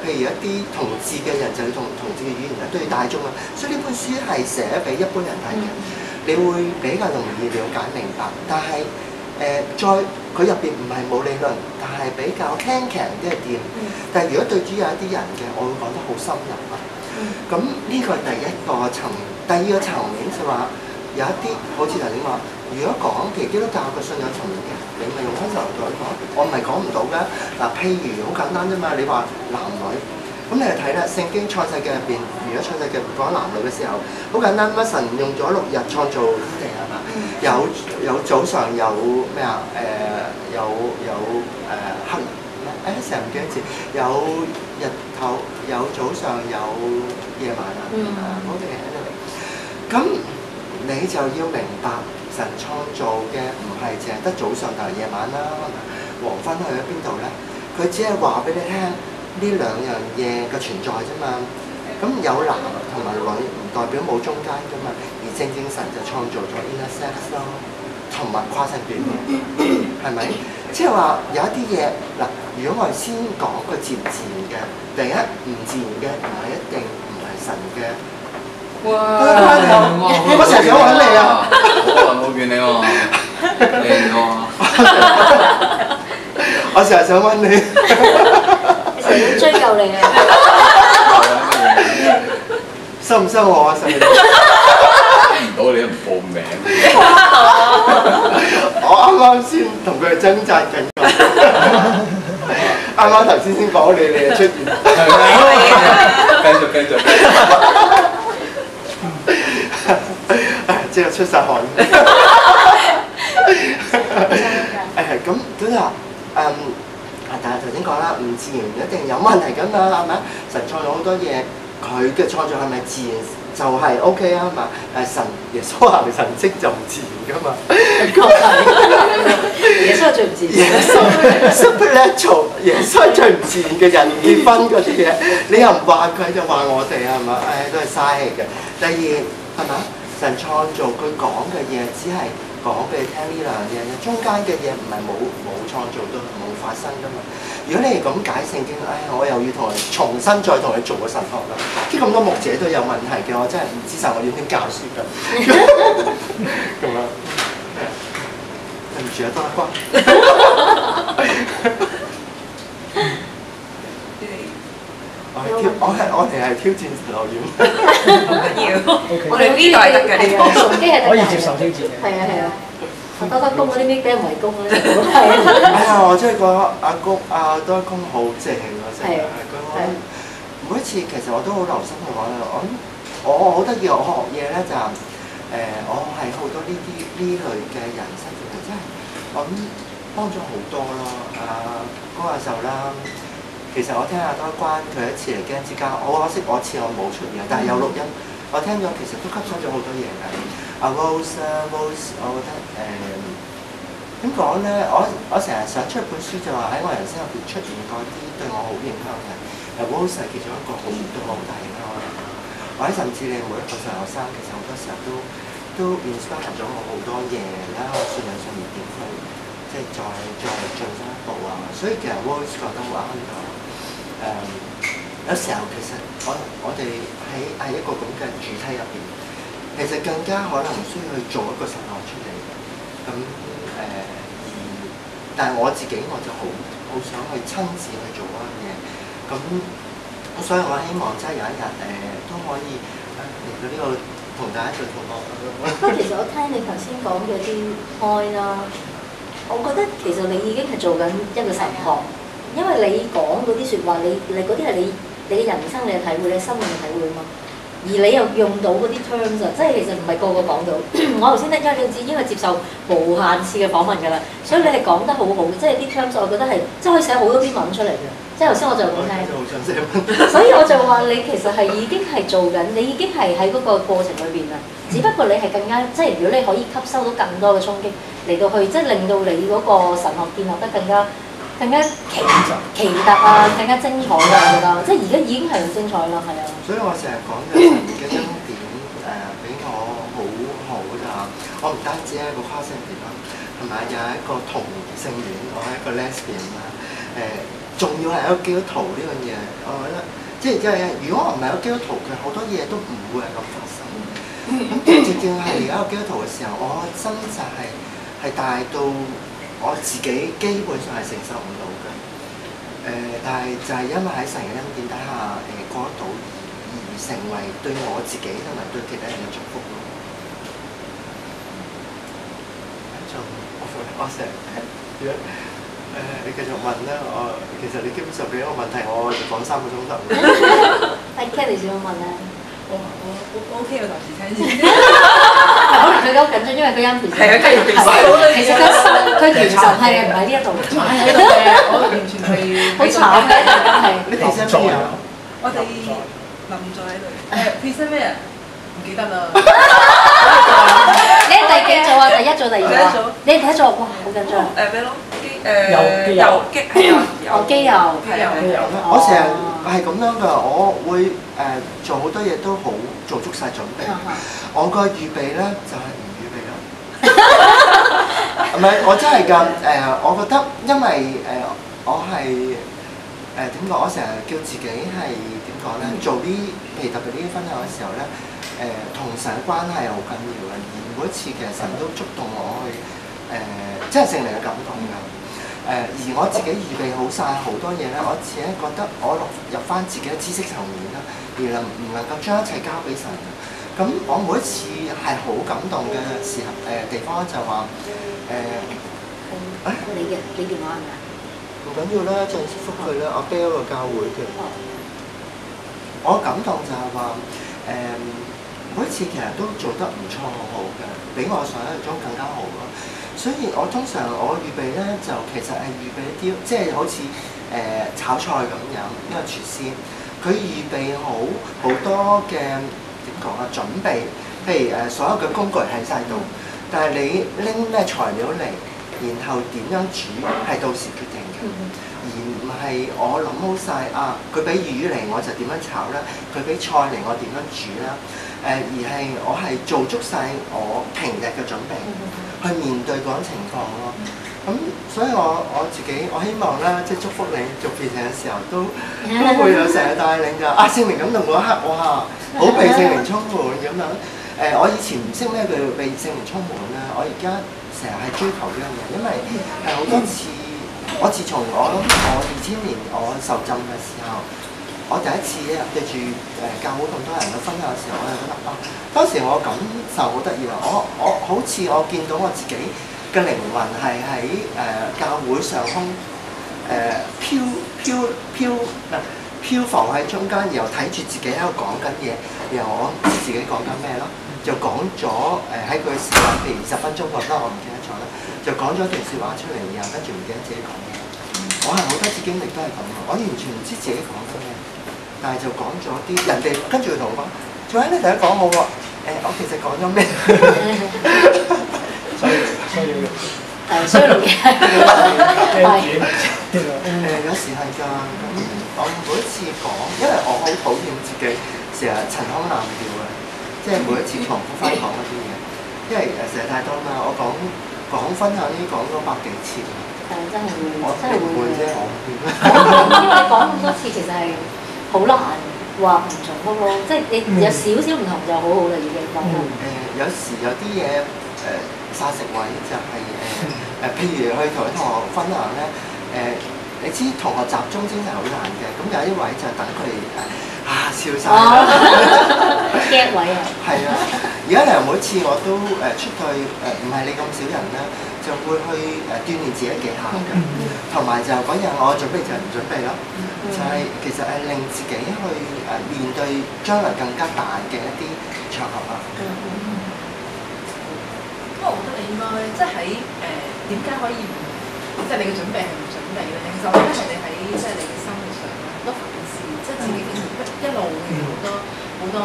譬如一啲同志嘅人就要同志嘅語言啦。對大眾啊，所以呢本書係寫俾一般人睇嘅，你會比較容易了解明白。但係再佢入邊唔係冇理論，但係比較輕鬆啲嘅掂。但係如果對住有一啲人嘅，我會講得好深入啊。咁呢個係第一個層，第二個層面就話有一啲好似頭先話，如果講其實基督教嘅信仰層面嘅，你咪用翻神學講，我唔係講唔到㗎。嗱，譬如好簡單啫嘛，你話男女。咁你就睇啦，聖經創世記入邊，如果創世記講男女嘅時候，好簡單，乜神用咗6日創造天地係嘛？有早上有咩啊？有黑成日唔記得字，有日頭，有早上，有夜晚啊。嗰啲嘢喺度。咁你就要明白神創造嘅唔係淨係得早上同夜晚啦，黃昏去咗邊度咧？佢只係話俾你聽。呢兩樣嘢嘅存在啫嘛，咁有男同埋女唔代表冇中間噶嘛，而正神就創造咗 intersex 咯，同埋跨性別，係咪？即係話有一啲嘢嗱，如果我哋先講個自唔自然嘅，第一唔自然嘅唔係一定唔係神嘅。哇！我成日想揾你啊！好耐冇見你喎，靚喎！我成日想揾你。成日追究你啊！收唔收我啊？收唔到你都唔報名。我啱啱先同佢哋掙扎緊，啱啱頭先講你就出現，繼續。即係出晒汗。咁啊，但係頭先講啦，唔自然一定有問題㗎嘛，係咪？神創造好多嘢，佢嘅創造係咪自然就係 OK 啊嘛？但係神耶穌行神蹟就唔自然㗎嘛。耶穌係最唔自然。Supernatural， 耶穌係最唔自然嘅人結婚嗰啲嘢，你又唔話佢就話我哋係嘛？都係嘥氣嘅。第二係嘛？神創造佢講嘅嘢只係講俾你聽呢兩樣嘢，中間嘅嘢唔係冇創造到冇發生㗎嘛。如果你係咁解聖經，我又要同人重新再同你做個神學啦。啲咁多牧者都有問題嘅，我真係唔知晒我要點教書㗎。咁樣對唔住啊，多一我哋係挑戰留言，唔緊要，我哋呢度係得嘅，呢個崇基係可以接受挑戰嘅。係啊，多得公嗰啲咩俾人圍攻咧，係我真係覺得多公好正啊！真係每一次其實我都好留心去講啦。我好得意，我學嘢咧就我係好多呢類嘅人生經歷，真係我諗幫咗好多咯。高教授啦。其實我聽阿多關佢一次嚟基恩之家，好可惜我冇出現，但係有錄音，我聽咗其實都吸收咗好多嘢㗎。阿 Rose， 我覺得點講咧？我成日想出本書就話喺我人生入邊出現過啲對我好影響嘅。Rose 係其中一個對我好大影響嘅人，或者甚至你每一個上學生，其實好多時候都 inspire 咗我好多嘢啦。我信仰上面點去即係再進深一步啊！所以其實 Rose 覺得好啱㗎。有時候其實我哋喺一個咁嘅主題入邊，其實更加可能需要去做一個神學出嚟。咁但係我自己我就好想去親自去做嗰樣嘢。咁所以我希望真係有一日都可以嚟到呢個同大家做同學。不過其實我聽你頭先講嘅啲開啦，我覺得其實你已經係做緊一個神學。因為你講嗰啲説話，你嗰啲係你嘅人生你嘅體會，你生命嘅體會啊嘛。而你又用到嗰啲 terms 啊，即係其實唔係個個講到。我頭先咧，因為接受無限次嘅訪問㗎啦，所以你係講得好好，即係啲 terms 我覺得係即係可以寫好多篇文出嚟嘅。即係頭先我就咁聽，所以我就話你其實係已經係做緊，你已經係喺嗰個過程裏邊啦。只不過你係更加即係如果你可以吸收到更多嘅衝擊嚟到去，即係令到你嗰個神學建立得更加奇特啊，更加精彩啦！我覺得，即係而家已經係好精彩啦，係啊。所以我成日講嘅神嘅恩典俾我好㗎。我唔單止係一個跨性別啦，係咪？又係一個同性戀，我係一個 lesbian 啦。仲要係一個基督徒呢樣嘢，我覺得即係如果我唔係一個基督徒，佢好多嘢都唔會係咁發生。咁正係而家一個基督徒嘅時候，我掙扎係大到我自己基本上係承受唔到嘅，但係就係因為喺神嘅恩典底下過得到，而成為對我自己同埋對其他人嘅祝福咯。我成日如果你繼續問啦，其實你基本上俾一個問題，我就講3個鐘頭。阿 Ken 你想問咧？我 OK 啊，暫時聽先。可能佢都好緊張，因為佢啱調。係啊，跟住其其實佢調神係唔喺呢一度。我完全係好慘嘅，係。你哋識咩啊？我哋林在喺度。present 咩啊？唔記得啦。你係第幾組啊？第一組、第二組啊？你係第一組，哇！好緊張。咩咯？油機係啊，機油。我成日係咁樣㗎，我會做好多嘢都好做足晒準備。我個預備咧就係唔預備咯。唔係，我真係㗎。我覺得因為我係點講？我成日叫自己係點講咧？做啲譬如特別呢啲分享嘅時候咧，同神嘅關係係好緊要嘅。而每一次其實神都觸動我去即係聖靈嘅感動㗎。而我自己預備好晒好多嘢咧，我自己覺得我入翻自己嘅知識層面啦，而唔能夠將一切交俾神。咁我每一次係好感動嘅時候，地方就話你電話係咪啊？唔緊要啦，再祝福佢啦。阿 Bell 個教會嘅，我感動就係話每一次其實都做得唔錯，好好嘅，比我想象中更加好咯。所以我通常我預備咧就其實係預備一啲，即係好似炒菜咁樣，一個廚師佢預備好多嘅點講啊準備，譬如所有嘅工具喺晒度，但係你拎咩材料嚟，然後點樣煮係到時決定嘅，而唔係我諗好晒啊，佢俾魚嚟我就點樣炒啦，佢俾菜嚟我點樣煮啦，而係我係做足晒我平日嘅準備。去面對嗰種情況咯，咁所以我自己我希望咧，即係祝福你做事情嘅時候都會有成日帶領㗎。聖靈感動嗰一刻，哇，好被聖靈充滿咁樣。我以前唔識咩叫被聖靈充滿咧，我而家成日係追求呢樣嘢，因為係好多次，我自從我2000年我受浸嘅時候。我第一次咧對住教會咁多人去分享嘅時候，我就覺得當時我感受好得意啊！我好似我見到我自己嘅靈魂係喺教會上空漂浮喺中間，然後睇住自己喺度講緊嘢，然後我唔知自己講緊咩咯，就講咗喺佢時間，譬如10分鐘咁啦，我唔記得咗啦，就講咗一段説話出嚟，然後跟住唔記得自己講咩。我係好多次經歷都係咁，我完全唔知自己講緊咩。但係就講咗啲人哋跟住佢同我講，仲喺你第一講好喎，我其實講咗咩？所以需要嘅。有時係㗎，咁我每一次講，因為我好討厭自己成日陳腔濫調嘅，即係每一次重複翻講嗰啲嘢，因為成日太多嘛，我講分享已經講咗100幾次。真係會，我真係會啫，我因為講咁多次，其實係好難話唔重複咯。即係你有少少唔同就好好啦，已經講得。有時有啲嘢殺食位就係譬如去同啲同學分享咧，你知同學集中精神好難嘅，咁有一位就等佢笑晒啦，get 位啊！係啊，而家每次我都出去唔係你咁少人咧，就會去鍛鍊自己技巧嘅，同埋就嗰日我準備就唔準備咯，就係其實係令自己去面對將來更加大嘅一啲場合啊。不過我覺得你應該即係喺點解可以即係你嘅準備係唔準備咧？其實我覺得係你喺即係你嘅生活上好多反思，即係自己一路好多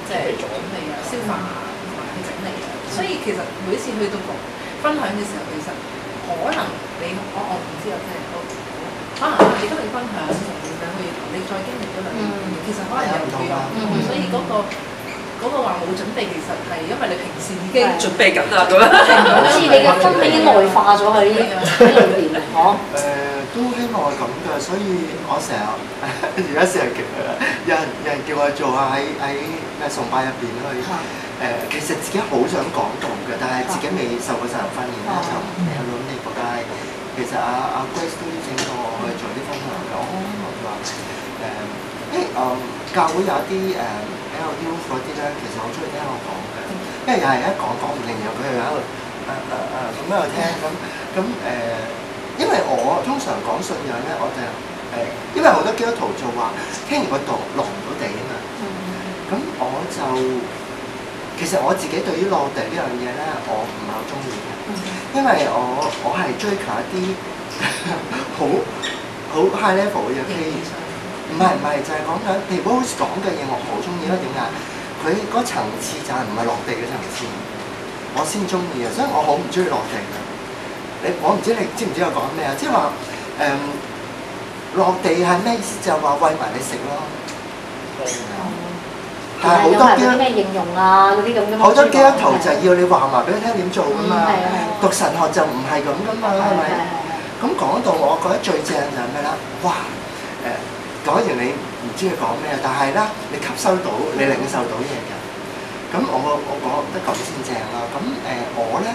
即係準備啊、消化啊同埋去整理啊，所以其實每一次去到分享嘅時候，其實可能你我唔知啊，即係可能你今日分享同你再經歷咗兩年，其實可能又唔同，所以嗰個話冇準備，其實係因為你平時已經準備緊啦咁樣。好似你嘅分已經內化咗喺呢裏邊，嗬？都希望係咁嘅，所以我成日而家成日有人叫我做下喺咩崇拜入邊去其實自己好想講道嘅，但係自己未受過神學訓練咧，就未有呢個。但係其實阿 Grace 都邀請過我去做啲分享嘅，我就話因為教會有一啲比較 youth 嗰啲咧，其實好中意聽我講嘅，因為又係一講唔定，然後佢又喺度咁喺度聽因為我通常講信仰咧，我就因為好多基督徒就話聽完個道落唔到地啊嘛，咁我就其實我自己對於落地呢樣嘢咧，我唔係好中意嘅，因為我係追求一啲好 high level 嘅嘢，唔係就係講緊，譬如 Rose 講嘅嘢我好中意，因為點解？佢嗰層次就係唔係落地嘅層次，我先中意啊，所以我好唔中意落地嘅。我唔知你知唔知我講咩啊？即係話落地係咩意思？就係話餵埋你食咯。但係好多基督咩應用啊嗰啲咁嘅。好多基督徒就係要你話埋俾佢聽點做㗎嘛。讀神學就唔係咁㗎嘛，係咪？咁講到我覺得最正就係咩啦？哇！講完你唔知佢講咩，但係咧你吸收到，你領受到嘢嘅。咁我覺得咁先正啦。咁我咧。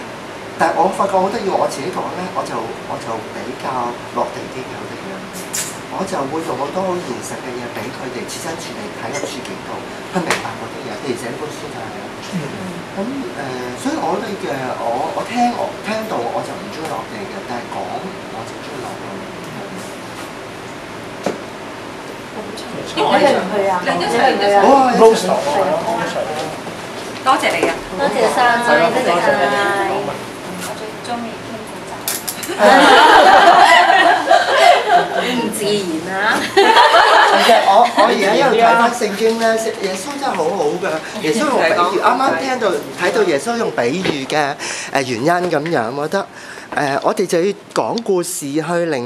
但係我發覺好得意，我自己講咧，我就比較落地啲嘅，我就會用好多好現實嘅嘢俾佢哋設身處地睇個處境度，去明白嗰啲嘢。譬如寫本書就係啦。咁所以我覺得嘅，我聽到我就唔中意落地嘅，但係講我就中意落地。你去唔去啊？你一齊去啊？Rose 多謝你啊！多謝晒，多謝晒。中意傾古仔，唔自然啊！其實我而家一路睇翻聖經咧，耶穌真係好好㗎。耶穌用比喻，啱啱睇到耶穌用比喻嘅原因咁樣，我覺得我哋就要講故事去令。